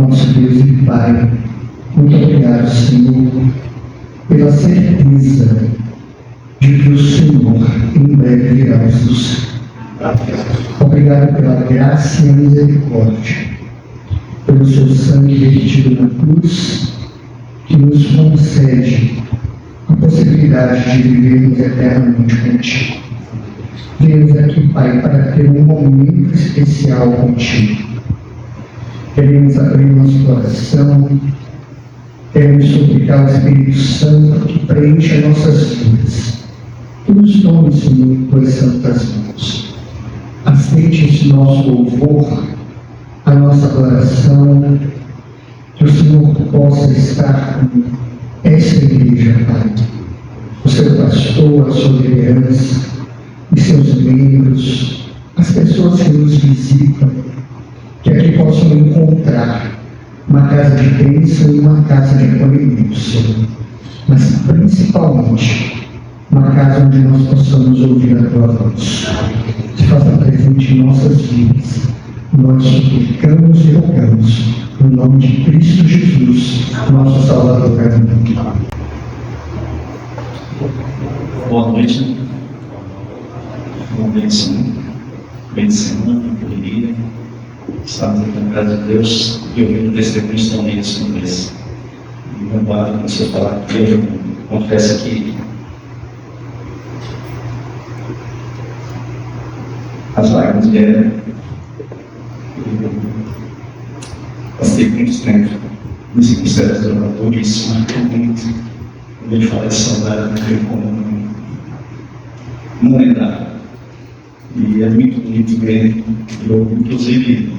nosso Deus e Pai, muito obrigado, Senhor, pela certeza de que o Senhor em breve virá aos do céu. Obrigado pela graça e a misericórdia, pelo seu sangue vertido na cruz, que nos concede a possibilidade de vivermos eternamente contigo. Viemos aqui, Pai, para ter um momento especial contigo. Queremos abrir nosso coração, queremos suplicar o Espírito Santo que preencha nossas vidas. Tu nos tomes, Senhor, em tuas santas mãos. Aceite esse nosso louvor, a nossa adoração, que o Senhor possa estar com essa igreja, Pai, o seu pastor, a sua liderança, os seus membros, as pessoas que nos visitam, que aqui possam encontrar uma casa de bênção e uma casa de acolhimento, Senhor, mas principalmente uma casa onde nós possamos ouvir a tua voz. Se faça presente em nossas vidas. Nós suplicamos e rogamos no nome de Cristo Jesus, nosso Salvador. Boa noite. Boa noite, Senhor. Bem de semana, correria. Estamos aqui na casa de Deus e ouvindo testemunhos tão lindos como esse. E meu pai começou a falar que eu confesso que as lágrimas vieram. Passei muito tempo nesse ministério do orador e isso marcou muito. Quando ele fala de saudade, não tem como não lembrar. E é muito bonito ver. Eu, inclusive,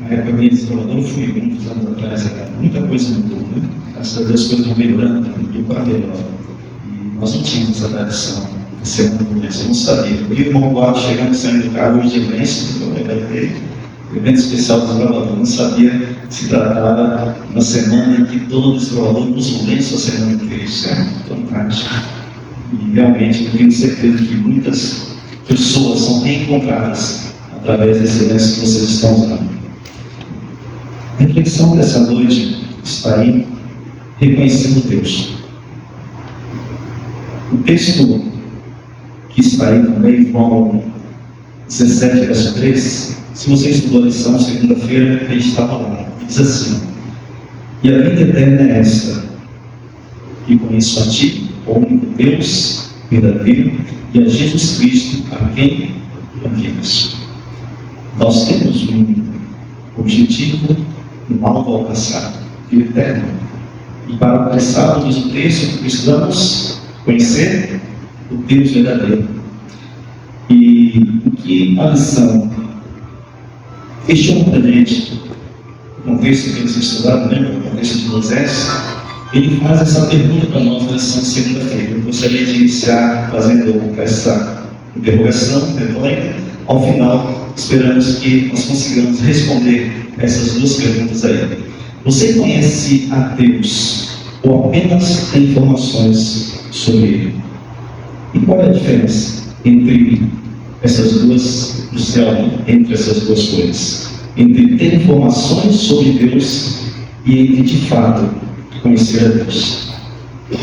na época minha de Salvador, eu fui muitos anos atrás, muita coisa mudou, né? Graças a Deus, coisas vão melhorando, e para melhor. E nós não tínhamos essa tradição de semana do mês, eu não sabia. Eu vi o irmão Guardo chegando, saindo do carro de Lenço, eu lembrei dele. Evento especial do Salvador, não sabia que se tratava na semana em que todo o Salvador nos lenços a semana inteira. Isso é fantástico. E realmente eu tenho certeza que muitas pessoas são reencontradas através desse lenço que vocês estão usando. A reflexão dessa noite está aí, reconhecendo Deus. O texto que está aí também, João 17, verso 3, se você estudou a lição segunda-feira, ele estava lá. Diz assim: e a vida eterna é esta, que conheço a ti, o único Deus verdadeiro, e a Jesus Cristo, a quem envias. Nós temos um objetivo, um alvo a alcançar, vida eterna. E para alcançar, diz o texto, precisamos conhecer o Deus verdadeiro. E o que a lição questiona para a gente, o contexto que eles estudaram, lembra? O contexto de Moisés, ele faz essa pergunta para nós na lição de segunda-feira. Eu gostaria de iniciar fazendo essa interrogação, ao final, esperamos que nós consigamos responder essas duas perguntas aí. Você conhece a Deus ou apenas tem informações sobre Ele? E qual é a diferença entre essas duas, entre essas duas coisas? Entre ter informações sobre Deus e entre, de fato, conhecer a Deus.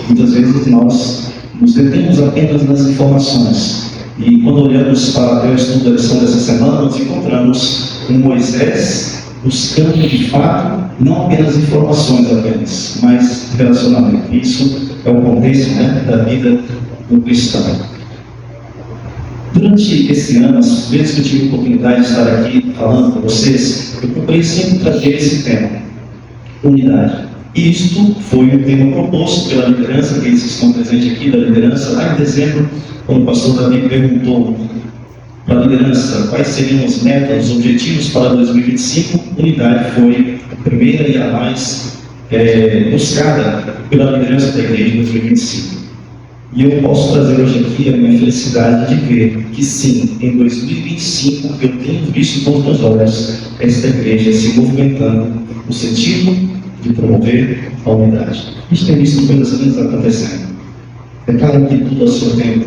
Muitas vezes nós nos detemos apenas nas informações. E quando olhamos para o estudo da lição dessa semana, nós encontramos um Moisés buscando, de fato, não apenas informações apenas, mas relacionamento. Isso é o contexto, da vida do cristão. Durante esse ano, as vezes que eu tive a oportunidade de estar aqui falando com vocês, eu procurei sempre trazer esse tema, unidade. E isto foi um tema proposto pela liderança, aqueles que estão presentes aqui da liderança, lá em dezembro, quando o pastor Davi perguntou para a liderança quais seriam as metas, os objetivos para 2025, unidade foi a primeira e a mais buscada pela liderança da igreja em 2025. E eu posso trazer hoje aqui a minha felicidade de ver que sim, em 2025 eu tenho visto com os meus olhos esta igreja se movimentando no sentido de promover a unidade. A gente tem visto coisas lindas acontecendo. É claro que tudo ao seu tempo,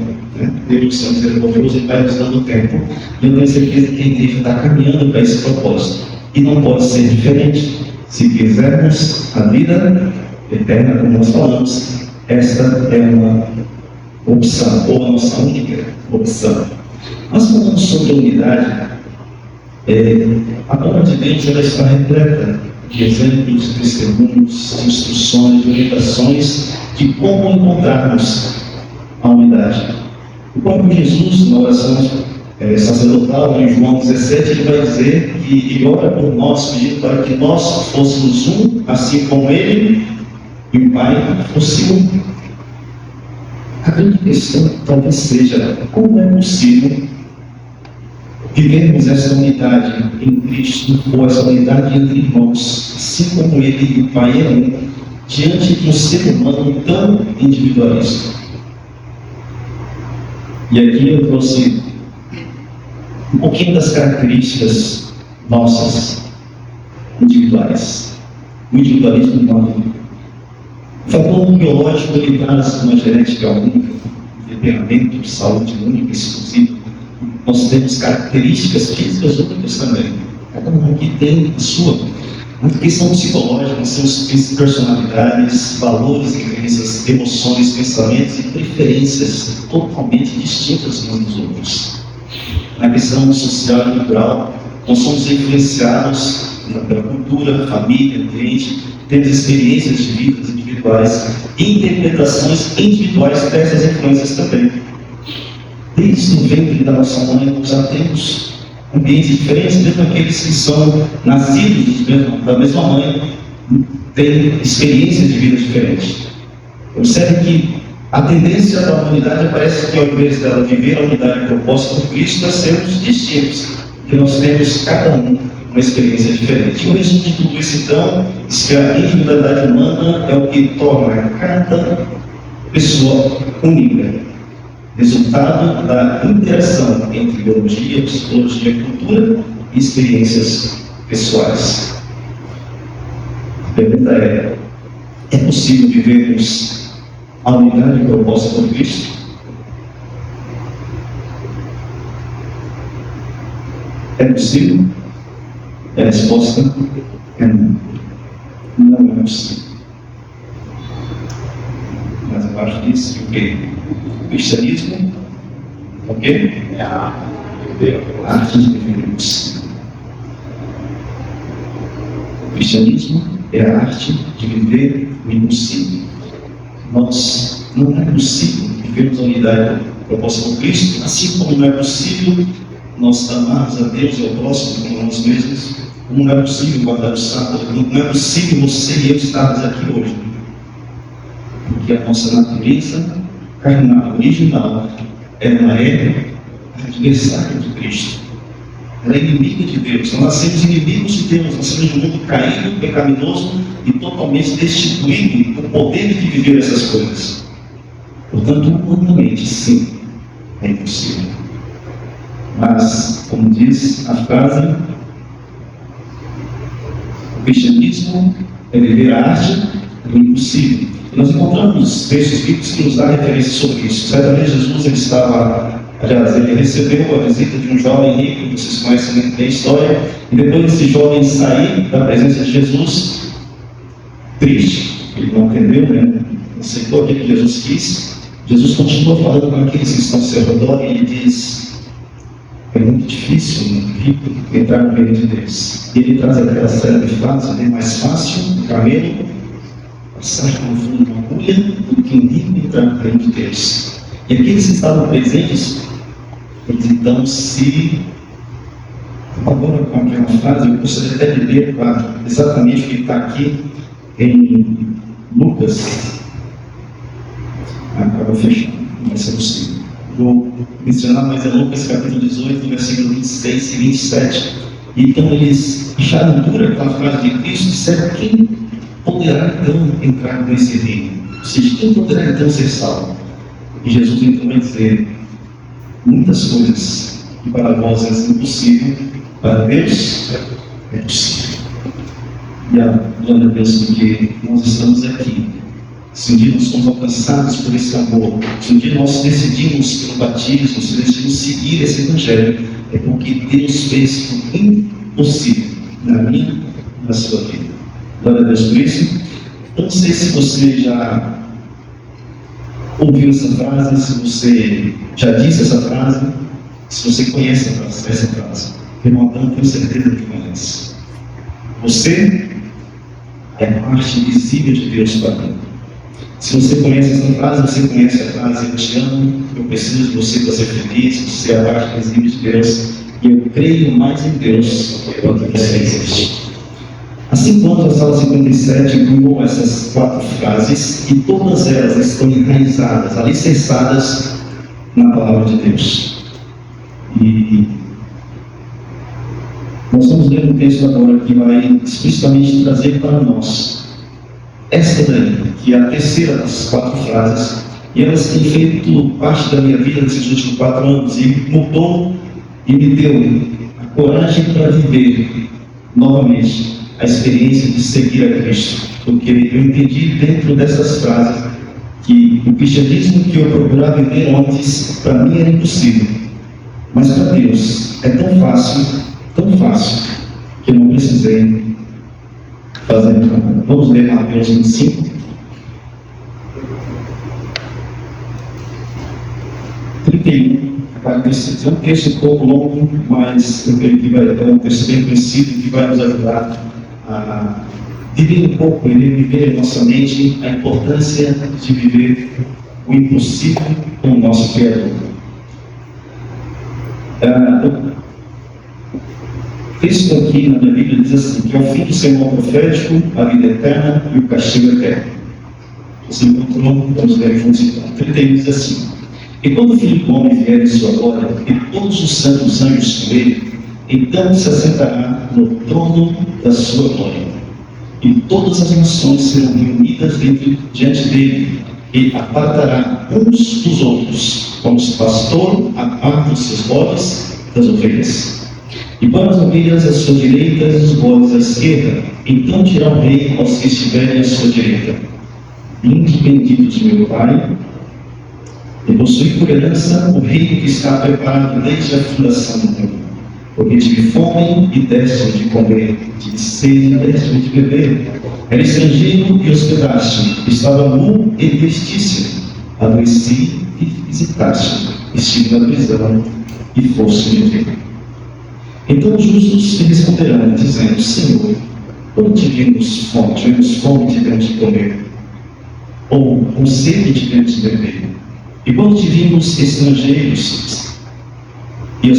Deus é misericordioso e vai nos dando tempo. E eu tenho certeza que a igreja está caminhando para esse propósito. E não pode ser diferente. Se quisermos a vida eterna, como nós falamos, esta é uma opção, ou a nossa única opção. Nós falamos sobre a unidade. A palavra de Deus ela está repleta de exemplos, de testemunhos, de instruções, de orientações de como encontrarmos a unidade. O próprio Jesus, na oração sacerdotal, em João 17, ele vai dizer que ele ora por nós, pedindo para que nós fôssemos um, assim como ele e o Pai fosse um. A grande questão talvez seja como é possível vivermos essa unidade em Cristo, ou essa unidade entre irmãos, assim como ele e o Pai é um, diante de um ser humano tão individualista. E aqui eu trouxe um pouquinho das características nossas, individuais. O individualismo não. O fator biológico ele traz uma genética única, um temperamento de saúde única, exclusiva. Nós temos características físicas únicas também. Cada um aqui tem a sua. Uma questão psicológica, nós temos personalidades, valores, crenças, emoções, pensamentos e preferências totalmente distintas uns dos outros. Na questão social e cultural, nós somos influenciados pela cultura, família, ambiente, temos experiências de vidas individuais e interpretações individuais dessas influências também. Desde o ventre da nossa mãe, nós já temos ambientes diferentes, mesmo aqueles que são nascidos da mesma mãe, têm experiências de vida diferentes. Observe que a tendência da humanidade parece que, ao invés dela viver a unidade proposta por Cristo, nós sermos distintos, porque nós temos cada um uma experiência diferente. O resumo de tudo isso, então, diz que a individualidade humana é o que torna cada pessoa única. Resultado da interação entre biologia, psicologia, cultura e experiências pessoais. A pergunta é possível vivermos a unidade proposta por Cristo? É possível? A resposta é não. Não é possível. Mas abaixo disso, o quê? O cristianismo, o quê? É a arte de viver o impossível. O cristianismo é a arte de viver o impossível. Não é possível vivermos a unidade proposta por Cristo, assim como não é possível nós amarmos a Deus e ao próximo como nós mesmos, como não é possível guardar o sábado, não é possível você e eu estarmos aqui hoje. Porque a nossa natureza carnal, original, ela é adversária de Cristo. Ela é inimiga de Deus. Nós nascemos inimigos de Deus. Nós nascemos de um mundo caído, pecaminoso e totalmente destituído do poder de viver essas coisas. Portanto, humanamente, sim, é impossível. Mas, como diz a frase, o cristianismo é viver a arte do impossível. E nós encontramos textos bíblicos que nos dão referência sobre isso. Certa vez Jesus ele recebeu a visita de um jovem rico, vocês conhecem muito bem a história, e depois desse jovem sair da presença de Jesus, triste, ele não entendeu, né? Aceitou aquilo que Jesus quis. Jesus continua falando com aqueles que estão ao seu redor e ele diz: é muito difícil um rico entrar no reino de Deus. E ele traz aquela célebre frase: é mais fácil um camelo passar pelo fundo de uma agulha do que um rico entrar no reino de Deus. E aqueles que estavam presentes, eles então agora com aquela frase, eu gostaria até de ler exatamente o que está aqui em Lucas. Acaba fechando, não vai ser possível. Vou mencionar, mas é Lucas capítulo 18, versículo 26 e 27. E então eles acharam dura aquela frase de Cristo, disseram: quem poderá então entrar nesse reino? Ou seja, quem poderá então ser salvo? E Jesus então vai dizer: muitas coisas que para vós é impossível, para Deus é possível. E a glória a Deus, porque nós estamos aqui. Se um dia nós somos alcançados por esse amor, se um dia nós decidimos pelo batismo, se decidimos seguir esse evangelho, é porque Deus fez o impossível na minha e na sua vida. Glória a Deus por isso. Eu não sei se você já ouviu essa frase, se você já disse essa frase, se você conhece essa frase. Irmão, eu não tenho certeza que conhece. Você é parte invisível de Deus para mim. Se você conhece essa frase, você conhece a frase: eu te amo, eu preciso de você para ser feliz, você é a parte invisível de Deus, e eu creio mais em Deus quanto você existe. Assim quanto a Salmo 57 incluiu essas 4 frases, e todas elas estão enraizadas, alicerçadas na palavra de Deus. E nós vamos ler um texto agora que vai explicitamente trazer para nós esta daí, que é a terceira das 4 frases, e elas têm feito parte da minha vida nesses últimos 4 anos, e mudou e me deu a coragem para viver novamente a experiência de seguir a Cristo, porque eu entendi dentro dessas frases que o cristianismo que eu procurava viver antes, para mim era impossível, mas para Deus é tão fácil, que eu não precisei fazer nada. Vamos ler Mateus 25. 31. É um texto um pouco longo, mas eu creio que é um texto bem conhecido que vai nos ajudar a viver um pouco e viver em nossa mente a importância de viver o impossível com o nosso Criador. O texto aqui na minha Bíblia diz assim, que ao fim do sermão profético, a vida eterna e o castigo eterno. Você encontrou, vamos ler juntos então. 31 diz assim: e quando o Filho do Homem vier em sua glória, e todos os santos anjos com ele, então se assentará no trono da sua glória. E todas as nações serão reunidas diante dele, e apartará uns dos outros, como se pastor aparta os seus bodes das ovelhas. E para as ovelhas à sua direita e os bodes à esquerda, então dirá o rei aos que estiverem à sua direita: vinde benditos de meu Pai, e possui por herança o reino que está preparado desde a fundação do mundo. Porque tive fome e deste de comer, tive sede e deste de beber, era estrangeiro e hospedaste, estava nu e vestiste, adoeci e visitaste, estive na prisão e foste me ver. Então os justos lhe responderão, dizendo: Senhor, quando tivemos fome e tivemos de comer, ou com sede tivemos de beber, e quando tivemos estrangeiros e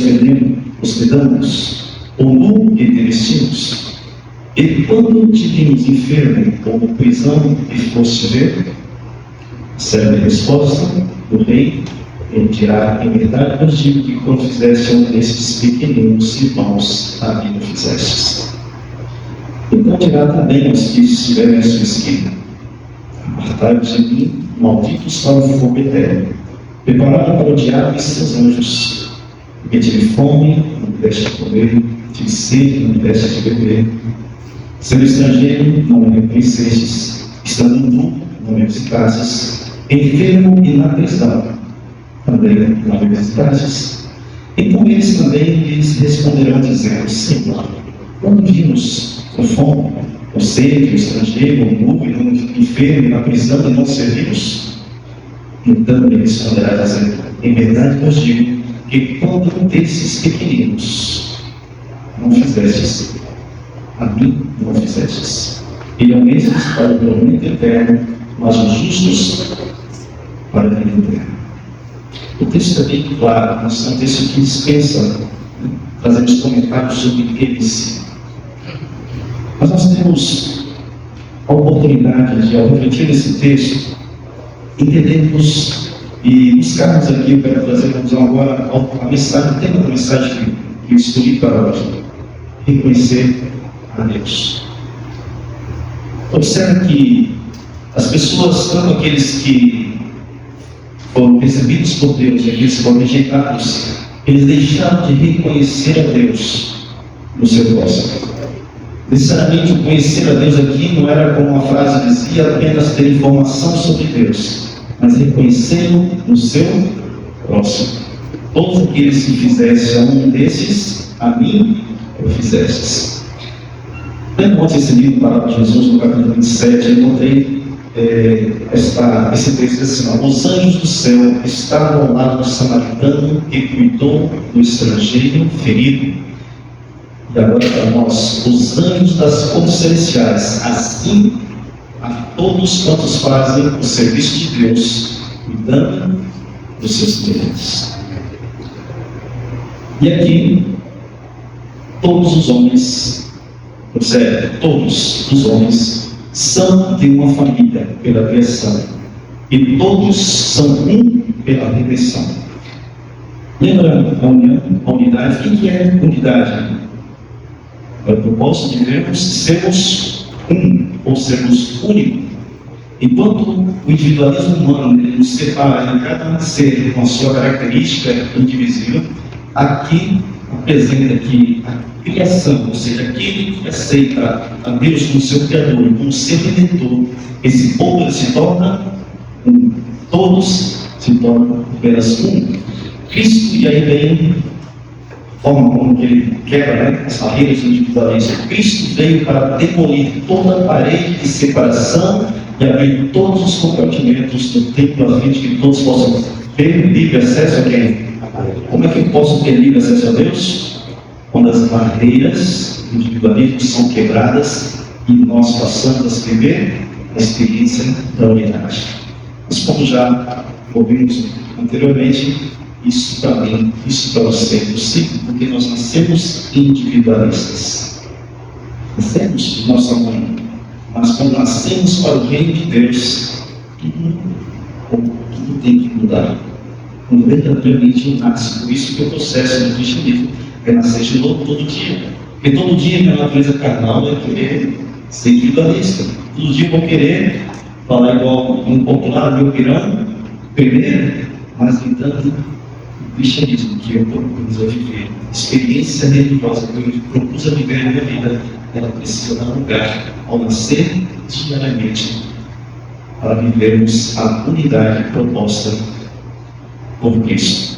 hospedamos, ou nu e te vestimos, e quando tivemos enfermo ou prisão e foste ver? Será a resposta do rei. Ele dirá: em verdade vos digo que quando fizeste um desses pequeninos irmãos, a mim o fizestes. Então dirá também aos que estiverem à sua esquerda: apartai-vos de mim, malditos, para o fogo eterno, preparado para o diabo e seus anjos. Porque tive fome, não me deste de comer, tive sede, não me deste de beber, sendo estrangeiro, não me reconhecestes, estando nu, não me visitastes, enfermo e na prisão, também não me visitastes. Então eles também lhes responderão, dizendo: Senhor, quando vimos com fome, com sede, estrangeiro, nu, enfermo, na prisão e não servimos? Então ele responderá, dizendo: em verdade vos digo que quando um desses pequeninos não fizestes, a mim não fizestes. Irão esses para o tormento eterno, mas os justos para a vida eterna. O texto é bem claro, mas é um texto que dispensa fazermos comentários sobre eles. Mas nós temos a oportunidade de, ao refletir nesse texto, entendermos e buscarmos aqui. Eu quero trazer agora a mensagem, o tema da mensagem que eu escolhi para hoje: reconhecer a Deus. Observe que as pessoas, tanto aqueles que foram percebidos por Deus e aqueles que foram rejeitados, eles deixaram de reconhecer a Deus no seu próximo. Necessariamente o conhecer a Deus aqui não era, como uma frase dizia, apenas ter informação sobre Deus, mas reconhecê-lo no seu próximo. Todos aqueles que fizessem a um desses, a mim o fizestes. Lendo ontem esse livro, Palavra de Jesus, no capítulo 27, eu encontrei esse texto assim: ó, os anjos do céu estavam ao lado do samaritano que cuidou do estrangeiro ferido. E agora para nós, os anjos das cortes celestiais, assim a todos quantos fazem o serviço de Deus, cuidando dos seus filhos. E aqui, todos os homens, observe, todos os homens são de uma família pela criação, e todos são um pela redenção. Lembra a união, a unidade? O que é unidade? É o propósito de vermos sermos um, ou sermos único. Enquanto o individualismo humano nos separa em cada ser com a sua característica indivisível, aqui apresenta que a criação, ou seja, aquele que aceita a Deus como seu Criador e como seu Redentor, esse povo se torna um. Todos se tornam apenas um. Cristo, e aí vem a forma como ele quebra as barreiras do individualismo. Cristo veio para demolir toda a parede de separação e abrir todos os compartimentos do templo a fim de que todos possam ter livre acesso a quem? Como é que eu posso ter livre acesso a Deus? Quando as barreiras do individualismo são quebradas e nós passamos a viver a experiência da unidade. Mas como já ouvimos anteriormente, isso para mim, isso para você é possível, porque nós nascemos individualistas. Nascemos de nossa mãe, mas quando nascemos para o reino de Deus, tudo tem que mudar. Quando verdadeiramente nasce, por isso que o processo do cristianismo é nascer de novo todo dia. Porque todo dia minha natureza carnal vai querer ser individualista. Todo dia eu vou querer falar igual um popular, meu pirão, primeiro, mas entanto, o cristianismo que eu propus a viver, experiência religiosa que eu propus a viver na minha vida, ela precisa dar lugar ao nascer diariamente para vivermos a unidade proposta por Cristo.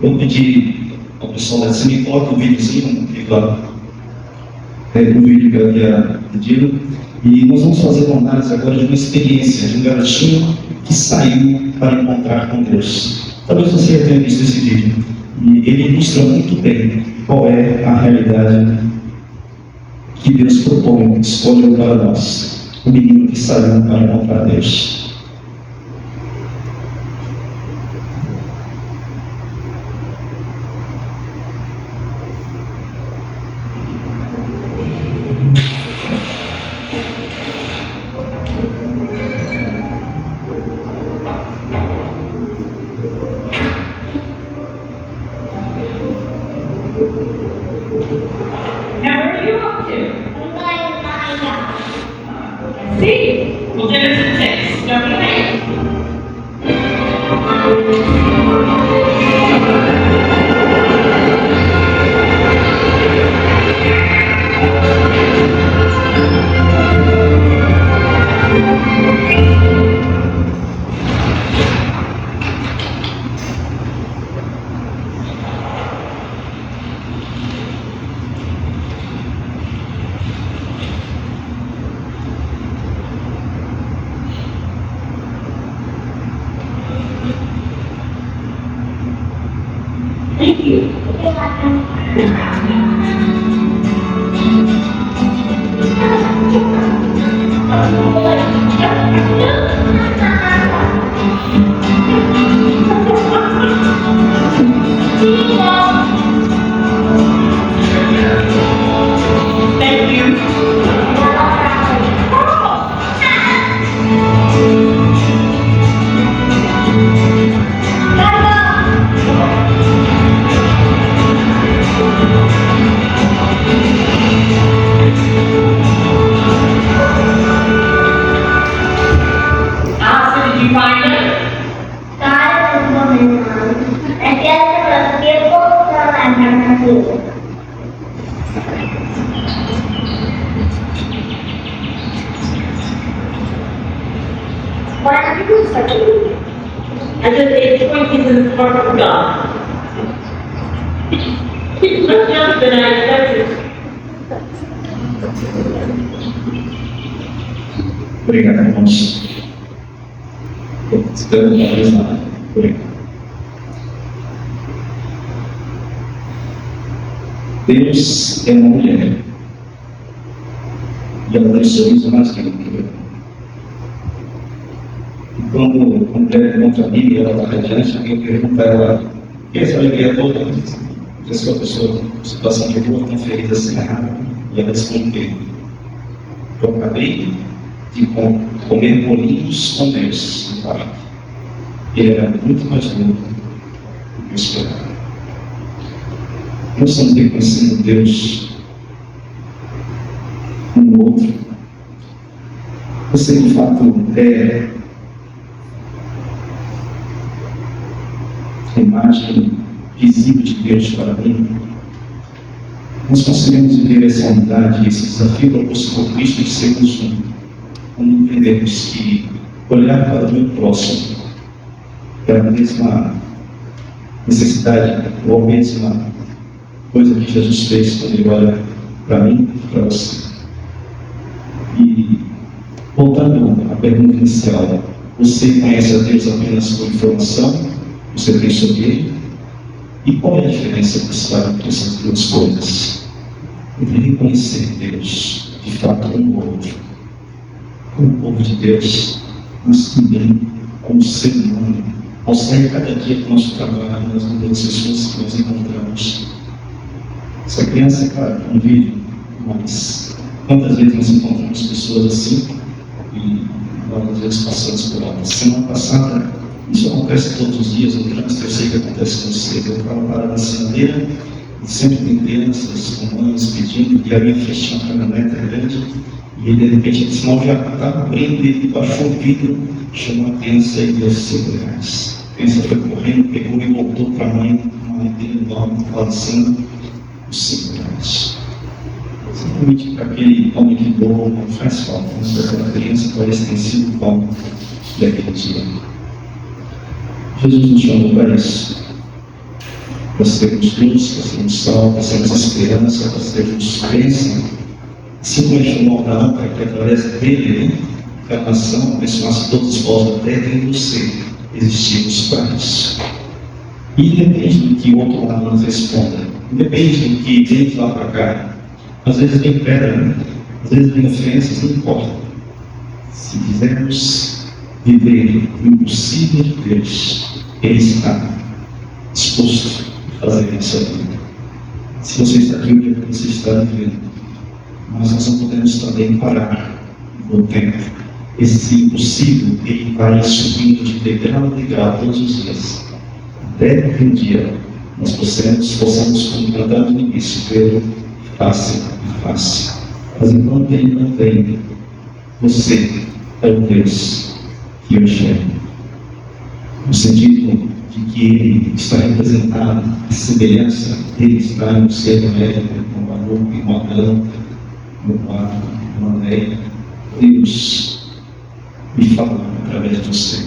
Eu pedi ao pessoal se me coloca um videozinho, o vídeo que eu havia pedido, e nós vamos fazer uma análise agora de uma experiência de um garotinho que saiu para encontrar com Deus. Talvez você tenha visto esse vídeo, e ele ilustra muito bem qual é a realidade que Deus propõe, escolheu para nós. O menino que saiu para encontrar Deus. Obrigado, irmãos. Espero não mais nada. Obrigado. Deus é uma mulher. E ela tem sorriso mais lindo que eu. E quando a mulher encontra a Bíblia, ela está radiante, alguém pergunta a ela: o que é essa alegria toda? Diz que a pessoa em situação de rua, com ferida sem nada. E ela responde: eu acabei de comer bolinhos com Deus no parque. Ele era muito mais novo do que eu esperava. Nós estamos reconhecendo Deus um no outro. Você de fato é a imagem visível de Deus para mim. Nós conseguimos viver essa unidade, esse desafio proposto por Cristo de sermos um. Quando entendemos que olhar para o meu próximo é a mesma necessidade, ou a mesma coisa que Jesus fez quando Ele olha para mim e para você. E, voltando à pergunta inicial, você conhece a Deus apenas por informação? Você tem sobre Ele? E qual é a diferença que está entre essas duas coisas? Entre reconhecer Deus, de fato, um no outro, como povo de Deus, mas também como ser humano, ao sair cada dia do nosso trabalho, nas muitas pessoas que nós encontramos. Essa criança, claro, não vive, mas quantas vezes nós encontramos pessoas assim e várias vezes passamos por elas. Semana passada, isso acontece todos os dias no trânsito, eu sei que acontece com vocês. Eu estava parado na sinaleira e sempre tem crianças com mães pedindo, e a minha frente tinha uma caminhonete grande. E de repente, esse sinal já estava abrindo, ele baixou o vidro, chamou a criança e deu R$5. A criança foi correndo, pegou e voltou para a mãe dele enorme, falecendo os R$5. Simplesmente para aquele homem que doou não faz falta, mas para aquela criança parece ter sido o pão daquele dia. Jesus nos chamou para isso. Para sermos luz, para sermos sal, para sermos esperança, para sermos bênção. Assim como Ele chamou Abraão para que através dele, a nação abençoasse todos os povos da terra, e em você existimos para isso. E independe do que o outro lado nos responda, independe do que vem de lá para cá, às vezes vem pedra, às vezes vem ofensas, não importa. Se quisermos viver o impossível de Deus, Ele está disposto a fazer essa vida. Se você está aqui, o que você está vivendo? Mas nós não podemos também parar no tempo. Esse impossível, ele vai subindo de degrau a degrau todos os dias. Até que um dia nós possamos, como cantamos no início, vê-lo face a face. Mas enquanto ele não vem, você é o Deus que eu enxergo. No sentido de que ele está representado, a semelhança dele está no ser médico, no Baruch, no Adão, no quarto, no Anéia. Deus me fala através de você.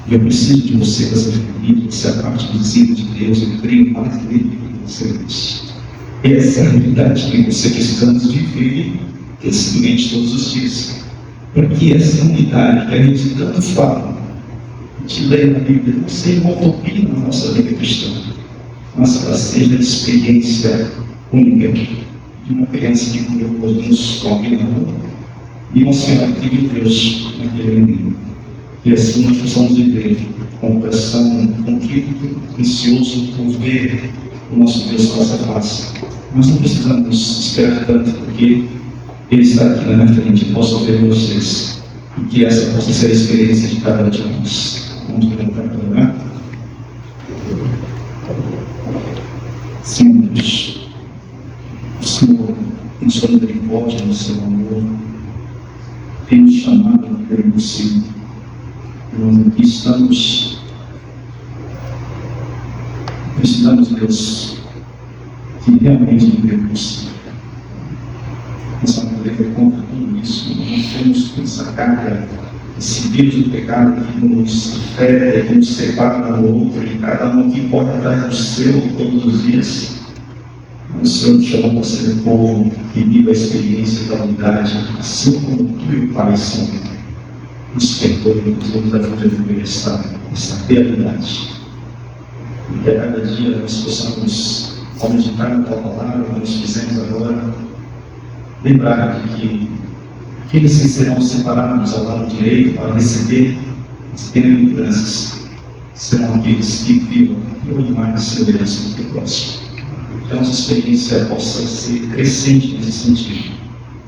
E eu preciso de você para ser feliz, você é a parte visível de Deus, eu creio mais nele que você diz. Essa é a realidade que você precisamos viver testemunhamente todos os dias. Para que essa unidade que a gente tanto fala, a gente lê na Bíblia, não seja uma utopia na nossa vida cristã, mas para seja a experiência única de uma criança que comeu bolinhos com alguém na rua e uma senhora que viu Deus naquele menino. E assim nós precisamos viver com o coração contrito, ansioso por ver o nosso Deus face a face. Mas não precisamos esperar tanto, porque Ele está aqui na minha frente, eu posso ver vocês. E que essa possa ser a experiência de cada um de nós. Vamos levantar para orar. Senhor Deus, o Senhor, em sua misericórdia, no seu amor, tem nos chamado a ver possível. Nós aqui precisamos, Deus, de realmente viver possível. Nós vamos poder contra tudo isso. Nós temos essa carga, esse vírus do pecado que nos fere, que nos separa um do outro, e cada um que corre atrás do seu todos os dias. O Senhor nos chamou para ser um povo que viva a experiência da unidade, assim como tu e o Pai são. Nos perdoe, nos ajude a viver essa realidade. E que a cada dia nós possamos, ao meditar na tua palavra, como nós fizemos agora, lembrar de que aqueles que serão separados ao lado direito para receber as bem-aventuranças serão aqueles que vivam e mais semelhança do que o próximo. Que a nossa experiência possa ser crescente nesse sentido,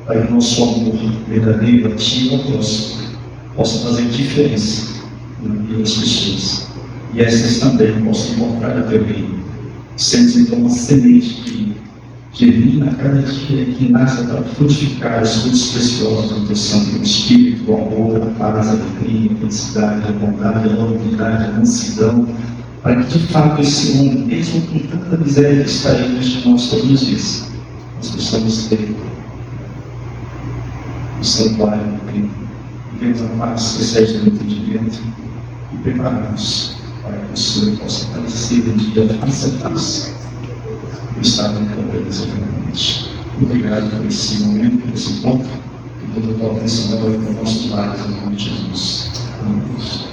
para que o nosso amor verdadeiro, ativo ao próximo, possa fazer diferença na vida das pessoas. E essas também possam encontrar a teu reino. Sendo então uma semente que germina a cada dia, que nasce para frutificar os frutos preciosos do teu santo Espírito, o amor, a paz, a alegria, a felicidade, a bondade, a longanimidade, a mansidão, para que de fato esse mundo, mesmo com tanta miséria que está aí diante de nós todos os dias, nós possamos ter o santuário do Cristo, vivemos a paz que excede do entendimento e prepararmos para que o Senhor possa aparecer um dia face a face e estar na tua presença realmente. Obrigado por esse momento, por esse ponto, e toda a tua atenção agora para os nossos lares, em nome de Jesus. Amém.